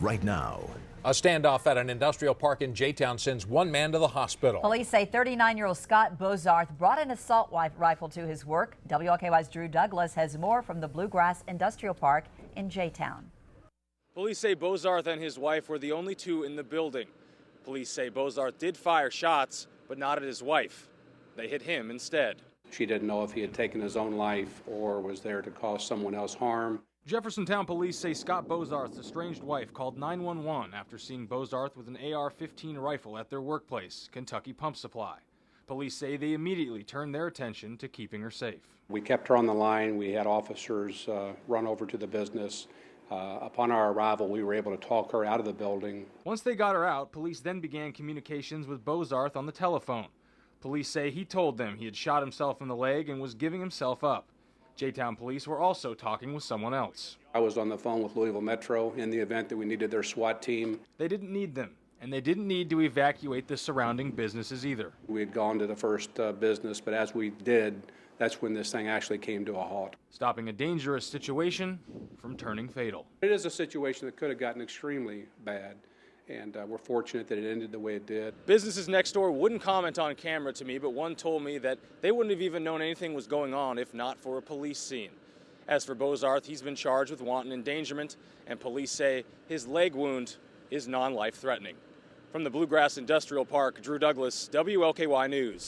right now. A standoff at an industrial park in J-Town sends one man to the hospital. Police say 39-year-old Scott Bozarth brought an assault rifle to his work. WLKY's Drew Douglas has more from the Bluegrass Industrial Park in J-Town. Police say Bozarth and his wife were the only two in the building. Police say Bozarth did fire shots, but not at his wife. They hit him instead. She didn't know if he had taken his own life or was there to cause someone else harm. Jeffersontown police say Scott Bozarth's estranged wife called 911 after seeing Bozarth with an AR-15 rifle at their workplace, Kentucky Pump Supply. Police say they immediately turned their attention to keeping her safe. We kept her on the line. We had officers run over to the business. Upon our arrival, we were able to talk her out of the building. Once they got her out, police then began communications with Bozarth on the telephone. Police say he told them he had shot himself in the leg and was giving himself up. J-Town police were also talking with someone else. I was on the phone with Louisville Metro in the event that we needed their SWAT team. They didn't need them, and they didn't need to evacuate the surrounding businesses either. We had gone to the first business, but as we did, that's when this thing actually came to a halt. Stopping a dangerous situation from turning fatal. It is a situation that could have gotten extremely bad, and we're fortunate that it ended the way it did. Businesses next door wouldn't comment on camera to me, but one told me that they wouldn't have even known anything was going on if not for a police scene. As for Bozarth, he's been charged with wanton endangerment, and police say his leg wound is non-life threatening. From the Bluegrass Industrial Park, Drew Douglas, WLKY News.